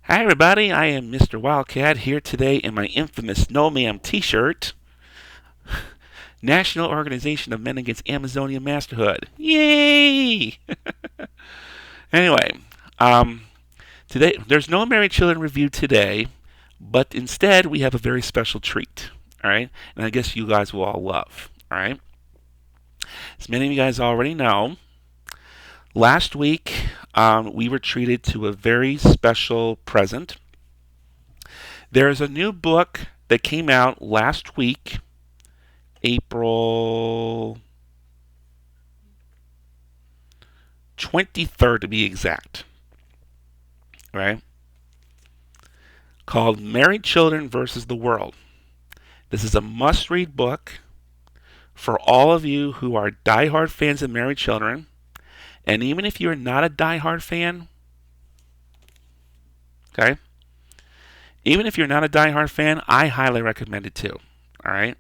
Hi everybody, I am Mr. Wildcat here today in my infamous No Ma'am t-shirt. National Organization of Men Against Amazonian Masterhood. Yay! Anyway, um, today there's no Married Children review today, but instead we have a very special treat. Alright? And I guess you guys will all love. Alright? As many of you guys already know, last week we were treated to a very special present. There is a new book that came out last week, April 23rd to be exact, right? Called Married Children versus the World. This is a must read book for all of you who are diehard fans of Married Children. And even if you're not a diehard fan, okay? Even if you're not a diehard fan, I highly recommend it too. All right?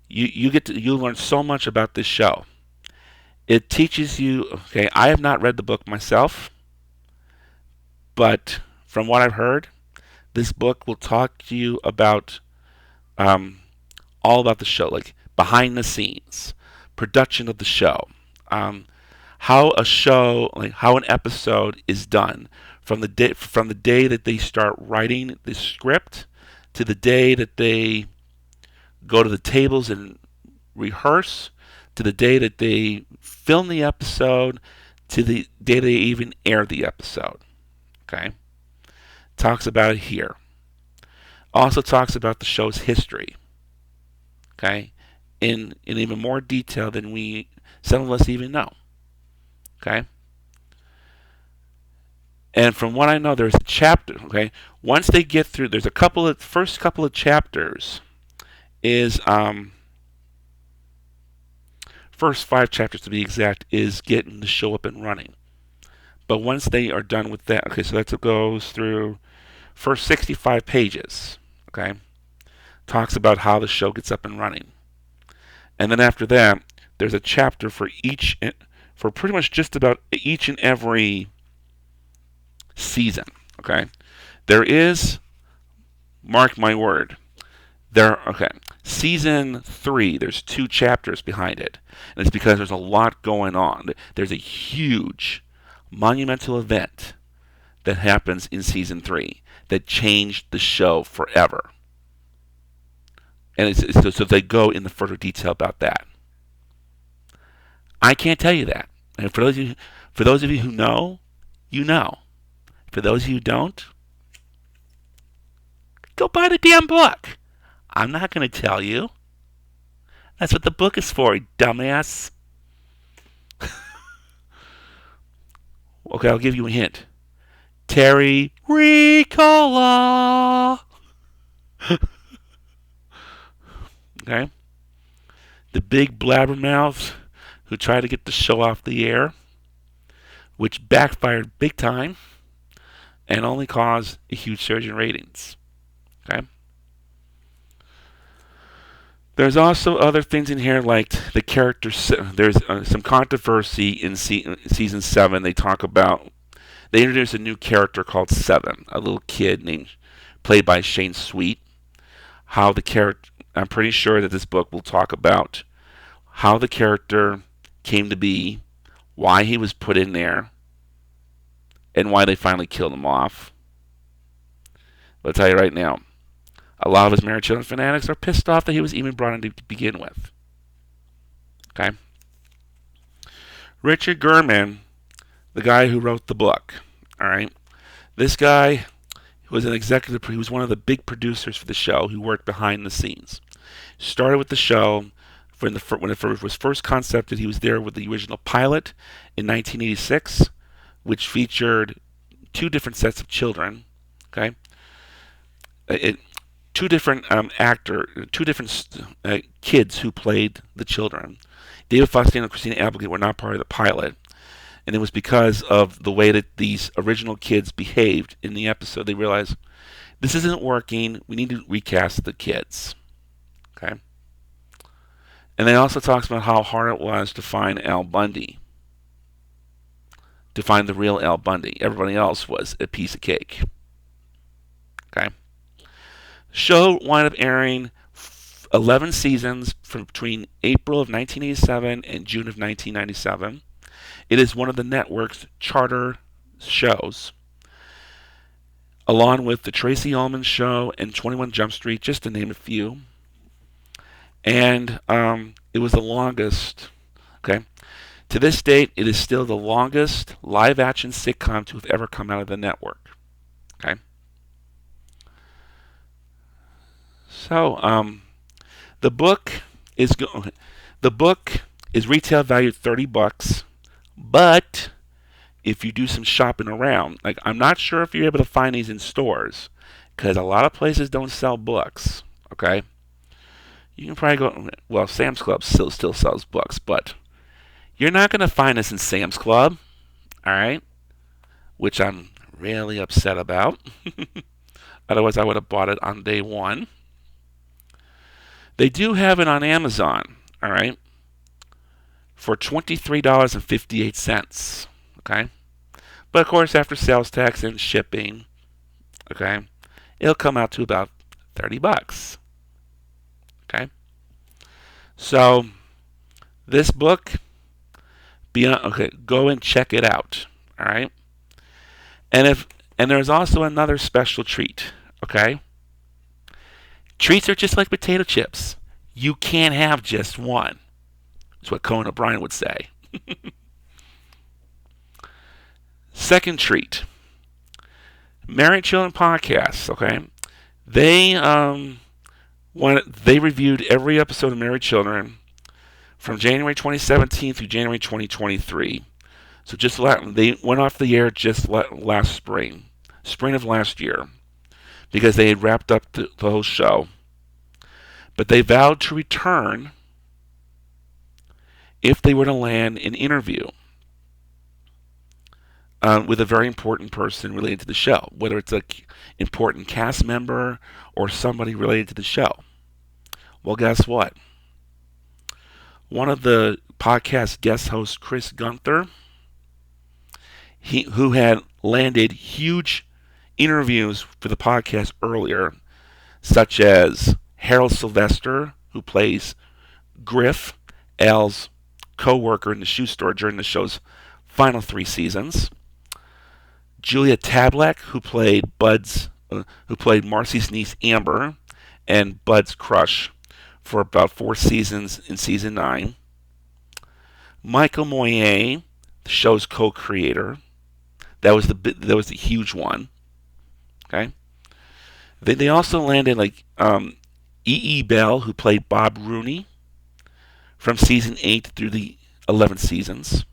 You learn so much about this show. It teaches you, okay, I have not read the book myself, but from what I've heard, this book will talk to you about all about the show, like behind the scenes, production of the show, how a show, like how an episode is done, from the day that they start writing the script to the day that they go to the tables and rehearse, to the day that they film the episode, to the day they even air the episode. Okay? Talks about it here. Also talks about the show's history. Okay? In even more detail than some of us even know. Okay? And from what I know, there's a chapter, okay? Once they get through, there's first couple of chapters is first 5 chapters to be exact, is getting the show up and running. But once they are done with that, okay, so that goes through first 65 pages, okay? Talks about how the show gets up and running. And then after that, there's a chapter for pretty much just about each and every season, okay? There is, mark my word, season 3, there's 2 chapters behind it. And it's because there's a lot going on. There's a huge, monumental event that happens in season 3 that changed the show forever. And so they go into further detail about that. I can't tell you that. And for those of you who know, you know. For those of you who don't, go buy the damn book. I'm not going to tell you. That's what the book is for, dumbass. Okay, I'll give you a hint. Terry Ricola. Okay? The big blabbermouth who tried to get the show off the air, which backfired big time and only caused a huge surge in ratings. Okay? There's also other things in here like the characters. There's some controversy in season 7. They introduce a new character called Seven, a little kid played by Shane Sweet. How the character, I'm pretty sure that this book will talk about how the character came to be, why he was put in there, and why they finally killed him off. But I'll tell you right now, a lot of his Married Children fanatics are pissed off that he was even brought in to begin with. Okay? Richard Gurman, the guy who wrote the book, all right? This guy was an executive. He was one of the big producers for the show who worked behind the scenes. Started with the show when it was first concepted. He was there with the original pilot in 1986, which featured 2 different sets of children. Okay? Two different kids who played the children. David Faustino and Christina Applegate were not part of the pilot, and it was because of the way that these original kids behaved in the episode. They realized this isn't working. We need to recast the kids. Okay, and they also talks about how hard it was to find Al Bundy, to find the real Al Bundy. Everybody else was a piece of cake. Okay. The show wound up airing 11 seasons from between April of 1987 and June of 1997. It is one of the network's charter shows, along with the Tracy Ullman Show and 21 Jump Street, just to name a few. And it was the longest. Okay, to this date, it is still the longest live-action sitcom to have ever come out of the network. Okay, so the book is the book is retail valued $30, but if you do some shopping around, like I'm not sure if you're able to find these in stores, because a lot of places don't sell books. Okay, you can probably go. Well, Sam's Club still sells books, but you're not going to find this in Sam's Club. All right, which I'm really upset about. Otherwise, I would have bought it on day one. They do have it on Amazon. All right, for $23.58. Okay, but of course, after sales tax and shipping, okay, it'll come out to about $30. Okay, so this book, go and check it out. All right, and there's also another special treat. Okay, treats are just like potato chips. You can't have just one. That's what Conan O'Brien would say. Second treat, Married Children podcast. Okay, they they reviewed every episode of Married Children from January 2017 through January 2023. So they went off the air just last spring of last year, because they had wrapped up the whole show. But they vowed to return if they were to land an interview with a very important person related to the show, whether it's an important cast member or somebody related to the show. Well, guess what? One of the podcast guest hosts, Chris Gunther, who had landed huge interviews for the podcast earlier, such as Harold Sylvester, who plays Griff, Al's co-worker in the shoe store during the show's final 3 seasons. Julia Tablak, who played Marcy's niece Amber and Bud's crush for about 4 seasons in season 9. Michael Moyer, the show's co-creator. That was the huge one. Okay. They also landed E.E. Bell, who played Bob Rooney from season 8 through the 11 seasons.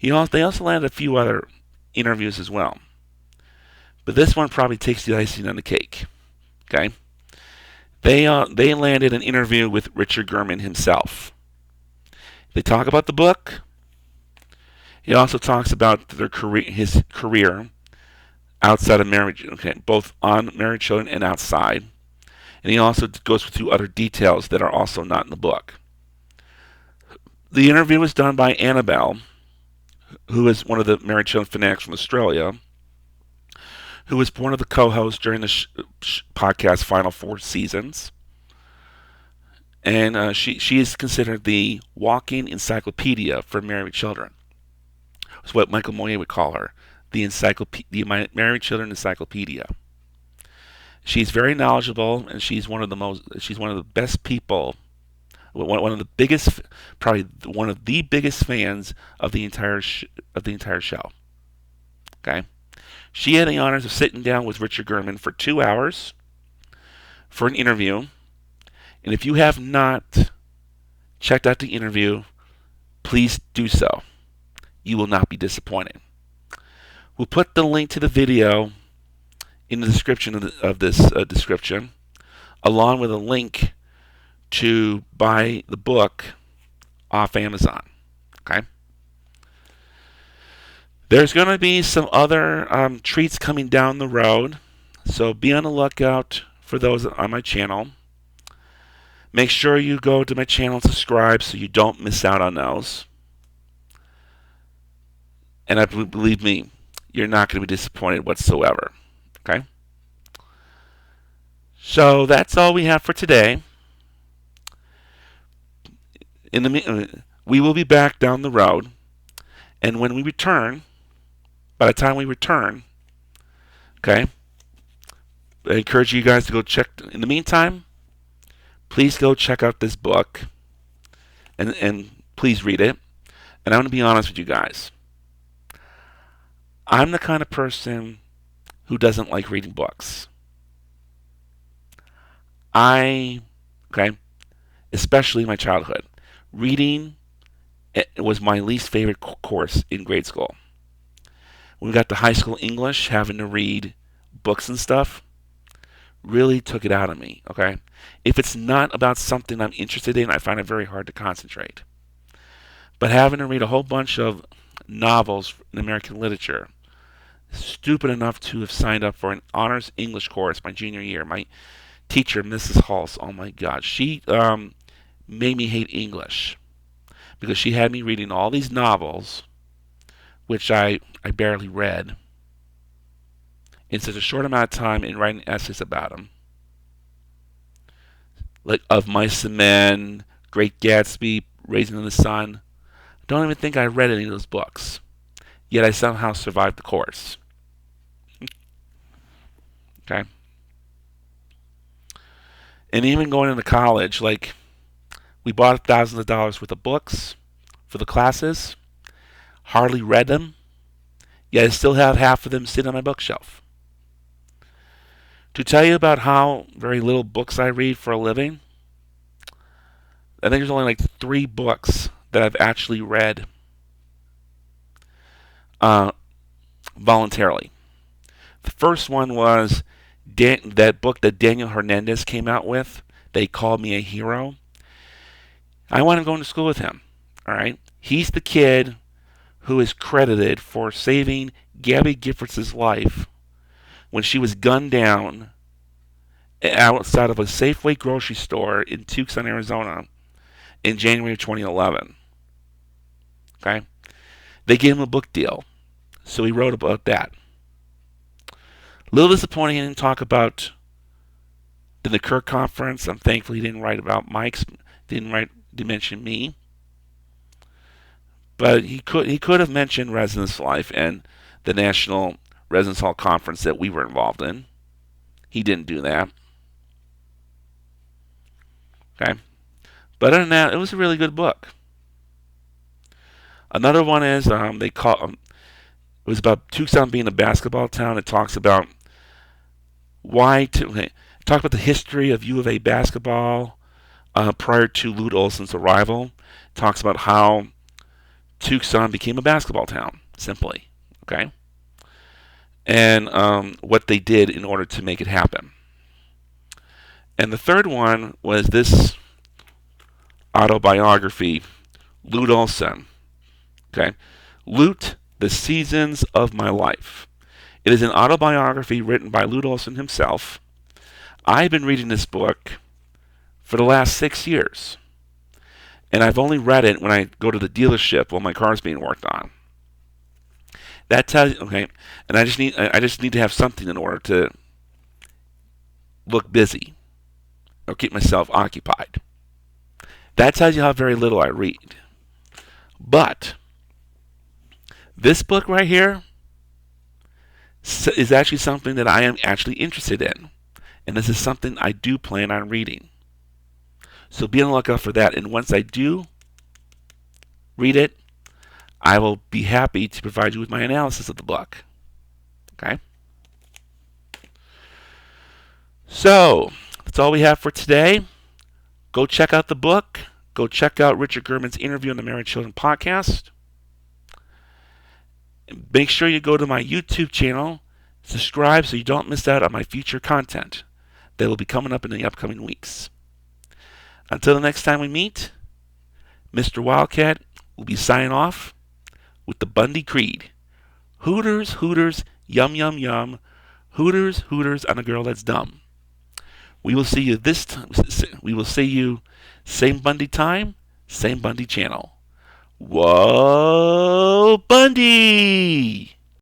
They also landed a few other interviews as well. But this one probably takes the icing on the cake. Okay. They landed an interview with Richard Gurman himself. They talk about the book. He also talks about his career outside of marriage, both on Married Children and outside. And he also goes through other details that are also not in the book. The interview was done by Annabelle, who is one of the Married Children fanatics from Australia, who was one of the co-hosts during the podcast's final 4 seasons. And she is considered the walking encyclopedia for married children. That's what Michael Moyer would call her, the Married Children Encyclopedia. She's very knowledgeable, and she's one of the best people, one of the biggest, probably one of the biggest fans of the entire show. Okay, she had the honors of sitting down with Richard Gurman for 2 hours for an interview, and if you have not checked out the interview, please do so. You will not be disappointed. We'll put the link to the video in the description of this description, along with a link to buy the book off Amazon. Okay. There's going to be some other treats coming down the road, so be on the lookout for those on my channel. Make sure you go to my channel and subscribe so you don't miss out on those. And believe me, you're not going to be disappointed whatsoever. Okay? So that's all we have for today. We will be back down the road, and when we return, by the time we return, okay, I encourage you guys to go check. In the meantime, please go check out this book, and please read it. And I'm going to be honest with you guys. I'm the kind of person who doesn't like reading books. Okay, especially in my childhood, reading it was my least favorite course in grade school. When we got to high school English, having to read books and stuff really took it out of me, okay? If it's not about something I'm interested in, I find it very hard to concentrate. But having to read a whole bunch of novels in American literature, stupid enough to have signed up for an honors English course my junior year. My teacher, Mrs. Hulse, oh my God, she made me hate English because she had me reading all these novels, which I barely read, in such a short amount of time and writing essays about them. Like Of Mice and Men, Great Gatsby, Raising in the Sun. I don't even think I read any of those books. Yet I somehow survived the course. Okay? And even going into college, like, we bought thousands of dollars worth of books for the classes, hardly read them, yet I still have half of them sitting on my bookshelf. To tell you about how very little books I read for a living, I think there's only like 3 books that I've actually read voluntarily. The first one was that book that Daniel Hernandez came out with. They Called Me a Hero. I want to go into school with him. All right, he's the kid who is credited for saving Gabby Giffords' life when she was gunned down outside of a Safeway grocery store in Tucson, Arizona, in January of 2011. Okay, they gave him a book deal, so he wrote about that. A little disappointing he didn't talk about the Kirk conference. I'm thankful he didn't write about Mike's, didn't mention me. But he could have mentioned Residence Life and the National Residence Hall Conference that we were involved in. He didn't do that. Okay, but other than that, it was a really good book. Another one is it was about Tucson being a basketball town. It talks about talk about the history of U of A basketball prior to Lute Olson's arrival. It talks about how Tucson became a basketball town, simply. Okay, and what they did in order to make it happen. And the third one was this autobiography, Lute Olson. Okay, Lute, The Seasons of My Life. It is an autobiography written by Lute Olson himself. I've been reading this book for the last 6 years, and I've only read it when I go to the dealership while my car's being worked on. That tells you, okay, and I just need to have something in order to look busy or keep myself occupied. That tells you how very little I read. But this book right here is actually something that I am actually interested in. And this is something I do plan on reading. So be on the lookout for that. And once I do read it, I will be happy to provide you with my analysis of the book. Okay? So, that's all we have for today. Go check out the book. Go check out Richard German's interview on the Married Children podcast. Make sure you go to my YouTube channel, subscribe so you don't miss out on my future content that will be coming up in the upcoming weeks. Until the next time we meet, Mr. Wildcat will be signing off with the Bundy Creed. Hooters, Hooters, yum, yum, yum. Hooters, Hooters on a girl that's dumb. We will see you this time. We will see you same Bundy time, same Bundy channel. Whoa, Bundy!